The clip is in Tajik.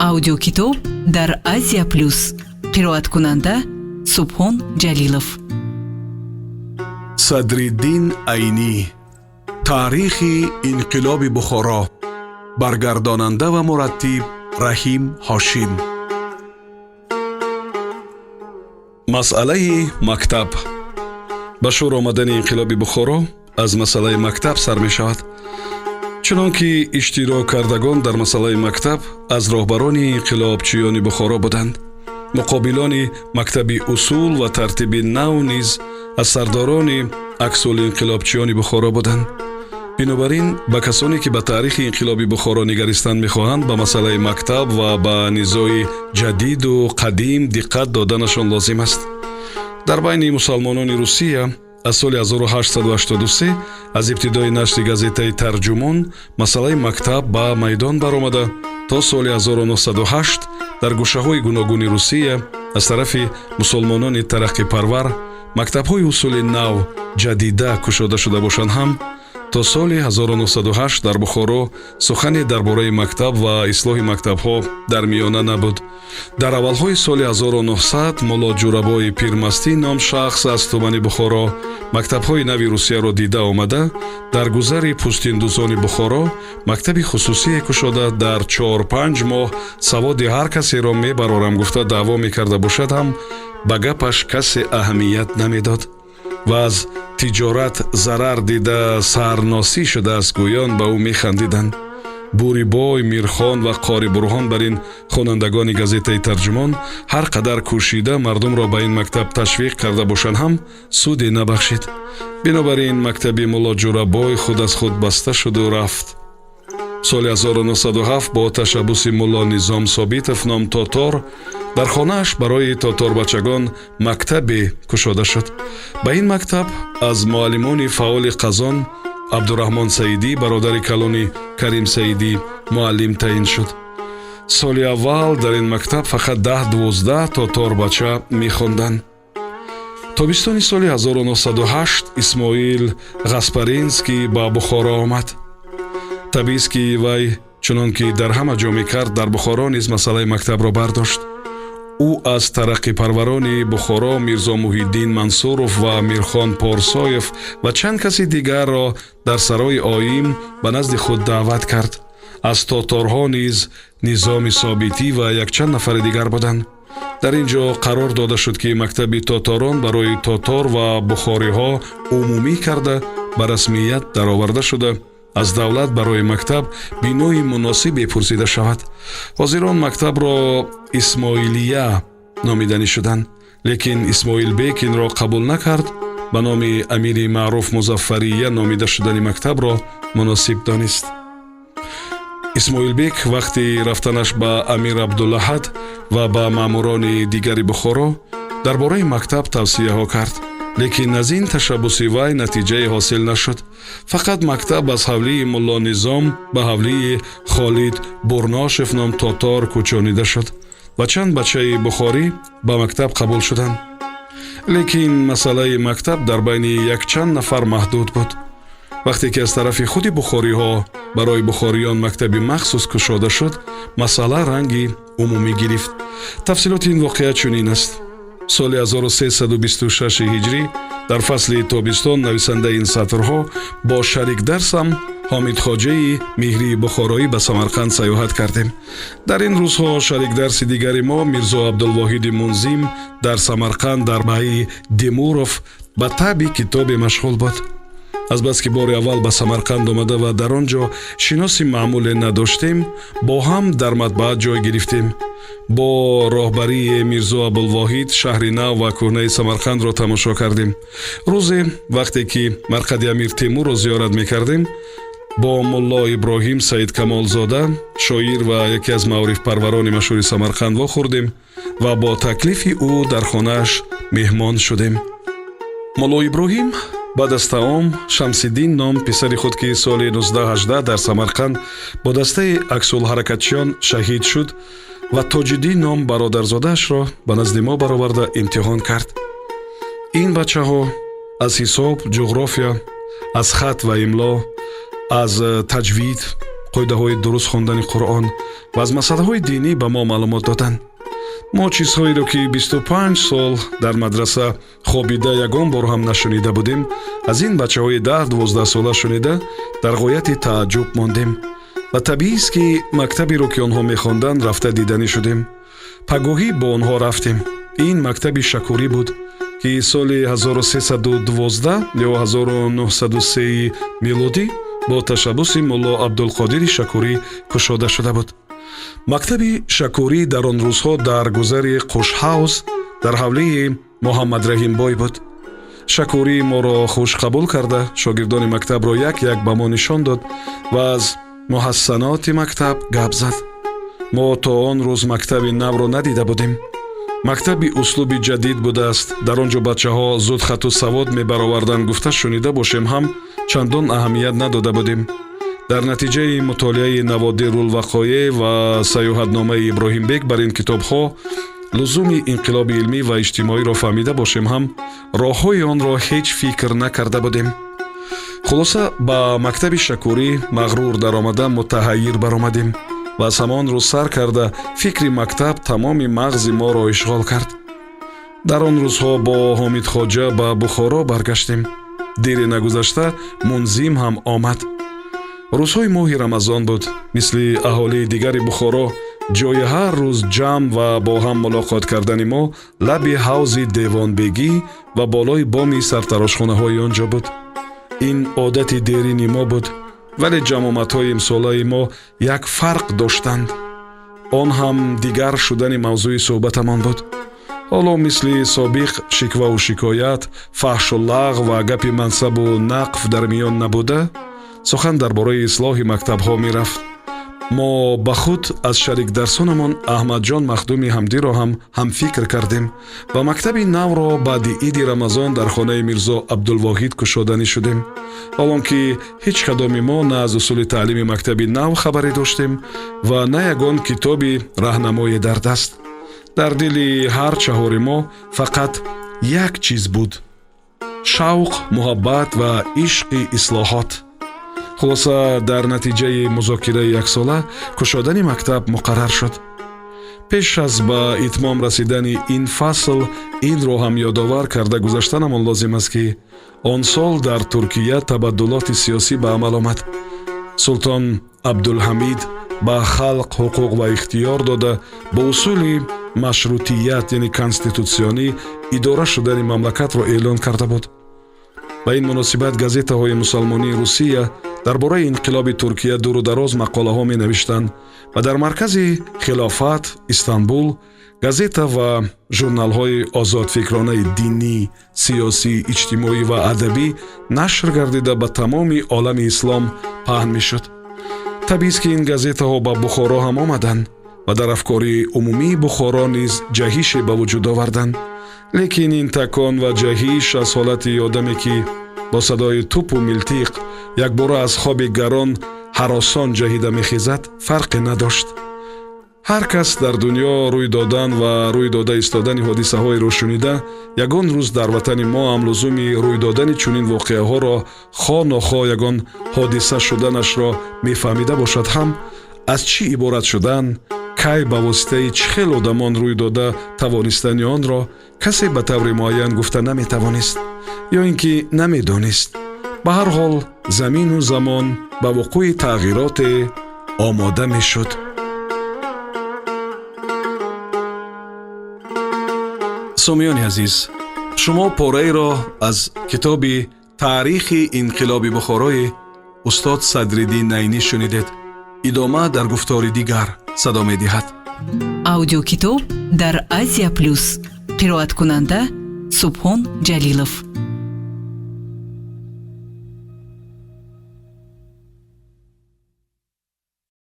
аудиокитоб дар Азия Плюс. қироаткунанда Субҳон Ҷалилов. Садриддин Айнӣ. Таърихи инқилоби Бухоро. Баргардонанда ва мураттиб Раҳим Ҳошим. масъалаи мактаб. ба шӯр омадани инқилоби Бухоро аз масъалаи мактаб сар мешавад. чунон ки иштирок кардагон дар масъалаи мактаб аз роҳбарони инқилобчиёни Бухоро буданд. муқобилони мактаби усул ва тартиби нав низ аз сардорони аксулинқилобчиёни Бухоро буданд. бинобар ин ба касоне ки ба таърихи инқилоби Бухоро нигаристан мехоҳанд ба масъалаи мактаб ва ба низои ҷадиду қадим диққат доданашон лозим аст. дар байни мусалмонони Русия аз соли 1883 аз ибтидои нашри газетаи Тарҷумон масъалаи мактаб ба майдон баромада то соли 1908 дар гӯшаҳои гуногуни Русия аз тарафи мусулмонони тараққипарвар мактабҳои усули нав ҷадида кушода шуда бошанд ҳам то соли 1908 дар Бухоро сухане дар бораи мактаб ва ислоҳи мактабҳо дар миёна набуд. дар аввалҳои соли 1900 молло ҷурабои пирмастӣ ном шахс аз тумани Бухоро мактабҳои нави Русияро дида омада дар гузари пӯстиндузони Бухоро мактаби хусусие кушода дар 4-5 моҳ саводи ҳар касеро мебарорам гуфта даъво мекарда бошад ҳам ба гапаш касе аҳамият намедод ва аз тиҷорат зарар дида сарносӣ шудааст гӯён ба ӯ механдиданд. Бурибой, Мирхон ва Қори Бурҳон бар ин хонандагони газетаи Тарҷумон ҳар қадар кӯшида мардумро ба ин мактаб ташвиқ карда бошанд ҳам суде набахшид. бинобар ин мактаби молло ҷурабой худ аз худ баста шуду рафт. соли 1907 бо ташаббуси молло Низом Собитов ном Тотор дар хонааш барои тоторбачагон мактабе кушода шуд. ба ин мактаб аз муаллимони фаъоли Қазон Абдураҳмон Саидӣ бародари калони Карим Саидӣ муаллим таъин шуд. соли аввал дар ин мактаб фақат 10-12 тоторбача мехонданд. тобистони соли 1908 Исмоил Ғаспаринский ба Бухоро омад. табист ки вай чунон ки дар ҳама ҷо мекард дар Бухоро низ масъалаи мактабро бардошт. ӯ аз тараққипарварони Бухоро Мирзо Муҳиддин Мансуров ва Мирхон Порсоев ва чанд каси дигарро дар сарои Оим ба назди худ даъват кард. аз тоторҳо низ Низоми Собитӣ ва якчанд нафари дигар буданд. дар ин ҷо қарор дода шуд ки мактаби тоторон барои тотор ва бухориҳо умумӣ карда ба расмият дароварда шуда аз давлат барои мактаб бинои муносибе пурсида шавад. ҳозирон мактабро Исмоилия номиданӣ шуданд, лекин Исмоилбек инро қабул накард. ба номи амири маъруф Музаффария номида шудани мактабро муносиб донист. Исмоилбек вақти рафтанаш ба амир Абдуллаҳад ва ба маъмурони дигари Бухоро дар бораи мактаб тавсияҳо кард, лекин аз ин ташаббуси вай натиҷае ҳосил нашуд. фақат мактаб аз ҳавлии мулло Низом ба ҳавлии Холид Бурношев ном Тотор кӯчонида шуд ва чанд бачаи бухорӣ ба мактаб қабул шуданд. лекин масъалаи мактаб дар байни якчанд нафар маҳдуд буд. вақте ки аз тарафи худи бухориҳо барои бухориён мактаби махсус кушода шуд, масъала ранги умумӣ гирифт. тафсилоти ин воқеа чунин аст. соли 1326 ҳиҷрӣ дар фасли тобистон нависандаи ин сатрҳо бо шарикдарсам Ҳомид Хоҷаи Меҳрии Бухороӣ ба Самарқанд саёҳат кардем. дар ин рӯзҳо шарикдарси дигари мо Мирзо Абдулвоҳиди Мунзим дар Самарқанд дар баҳри Демуров ба таъби китобе машғул буд. азбаски бори аввал ба Самарқанд омада ва дар он ҷо шиноси маъмуле надоштем, бо ҳам дар матбаат ҷой гирифтем. бо роҳбарии Мирзо Абулвоҳид шаҳри нав ва кӯҳнаи Самарқандро тамошо кардем. рӯзе вақте ки марқади амир Темурро зиёрат мекардем, бо мулло Иброҳим Саид Камолзода шоир ва яке аз маърифпарварони машҳури Самарқанд вохӯрдем ва бо таклифи ӯ дар хонааш меҳмон шудем. мулло Иброҳим баъд аз таом Шамсиддин ном писари худ ки соли 1918 дар Самарқанд бо дастаи аксулҳаракатчиён шаҳид шуд ва Тоҷиддин ном бародарзодаашро ба назди мо бароварда имтиҳон кард. ин бачаҳо аз ҳисоб, ҷуғрофия, аз хат ва имло, аз таҷвид қоидаҳои дуруст хондани қуръон ва аз масъалаҳои динӣ ба мо маълумот доданд. мо чизҳоеро ки 25 сол дар мадраса хобида ягон бор ҳам нашунида будем, аз ин бачаҳои 10-12 сола шунида дар ғояти тааҷҷуб мондем ва табиист ки мактаберо ки онҳо мехонданд рафта диданӣ шудем. пагоҳӣ бо онҳо рафтем. ин мактаби Шакурӣ буд ки соли 1312 ё 1903 милодӣ бо ташаббуси мулло Абдулқодири Шакурӣ кушода шуда буд. мактаби Шакурӣ дар он рӯзҳо дар гузари Қушҳавз дар ҳавлии Муҳаммад Раҳимбой буд. Шакурӣ моро хушқабул карда, шогирдони мактабро як ба мо нишон дод ва аз муҳассаноти мактаб гап зад. мо то он рӯз мактаби навро надида будем. мактаби услуби ҷадид будааст. дар он ҷо бачаҳо зуд хату савод мебароварданд гуфта шунида бошем ҳам чандон аҳамият надода будем. дар натиҷаи мутолиаи Наводирулвақоеъ ва саёҳатномаи Иброҳимбек бар ин китобҳо лузуми инқилоби илмӣ ва иҷтимоиро фаҳмида бошем ҳам роҳҳои онро ҳеҷ фикр накарда будем. хулоса ба мактаби Шакурӣ мағрур даромада мутаҳаййир баромадем ва аз ҳамон рӯз сар карда фикри мактаб тамоми мағзи моро ишғол кард. дар он рӯзҳо бо Ҳомид Хоҷа ба Бухоро баргаштем. дире нагузашта Мунзим ҳам омад. рӯзҳои моҳи Рамазон буд. мисли аҳолии дигари Бухоро ҷои ҳар рӯз ҷамъ ва бо ҳам мулоқот кардани мо лаби ҳавзи Девонбегӣ ва болои боми сартарошхонаҳои он ҷо буд. ин одати дерини мо буд, вале ҷамоматҳои имсолаи мо як фарқ доштанд. он ҳам дигар шудани мавзӯи суҳбатамон буд. ҳоло мисли собиқ шикваву шикоят, фаҳшу лағв ва гапи мансабу нақв дар миён набуда, сухан дар бораи ислоҳи мактабҳо мерафт. мо ба худ аз шарикдарсонамон Аҳмадҷон Махдуми Ҳамдиро ҳам ҳамфикр кардем ва мактаби навро баъди иди Рамазон дар хонаи Мирзо Абдулвоҳид кушоданӣ шудем. ҳолон ки ҳеҷ кадоми мо на аз усули таълими мактаби нав хабаре доштем ва на ягон китоби раҳнамое дар даст. дар дили ҳар чаҳори мо фақат як чиз буд: шавқ, муҳаббат ва ишқи ислоҳот. хулоса дар натиҷаи музокираи яксола кушодани мактаб муқаррар шуд. пеш аз ба итмом расидани ин фасл инро ҳам ёдовар карда гузаштанамон лозим аст ки он сол дар Туркия табаддулоти сиёсӣ ба амал омад. Султон Абдулҳамид ба халқ ҳуқуқ ва ихтиёр дода бо усули машрутият, яъне конститутсионӣ, идора шудани мамлакатро эълон карда буд. ба ин муносибат газетаҳои мусалмонии Русия дар бораи инқилоби Туркия дуру дароз мақолаҳо менавиштанд ва дар маркази Хилофат Истанбул газета ва журналҳои озодфикронаи динӣ, сиёсӣ, иҷтимоӣ ва адабӣ нашр гардида ба тамоми олами ислом паҳн мешуд. табиист ки ин газетаҳо ба Бухоро ҳам омаданд ва дар афкори умумии Бухоро низ ҷаҳише ба вуҷуд оварданд. лекин ин такон ва ҷаҳиш аз ҳолати одаме ки бо садои тупу милтиқ якбора аз хоби гарон ҳаросон ҷаҳида мехезад фарқе надошт. ҳар кас дар дунё рӯй додан ва рӯй дода истодани ҳодисаҳоеро шунида, ягон рӯз дар ватани мо ҳам лузуми рӯй додани чунин воқеаҳоро хоҳ нохоҳ ягон ҳодиса шуданашро мефаҳмида бошад ҳам, аз чӣ иборат шудан, кай ба воситаи чӣ хел одамон рӯй дода тавонистани онро касе ба таври муайян гуфта наметавонист ё ин ки намедонист. ба ҳар ҳол замину замон ба вуқӯи тағйироте омода мешуд. сомиёни азиз, шумо пораеро аз китоби таърихи инқилоби Бухорои устод Садриддин Найнӣ шунидед. идома дар гуфтори дигар садо медиҳад. аудиокитоб дар Азия Плюс. қироаткунанда Субҳон Ҷалилов.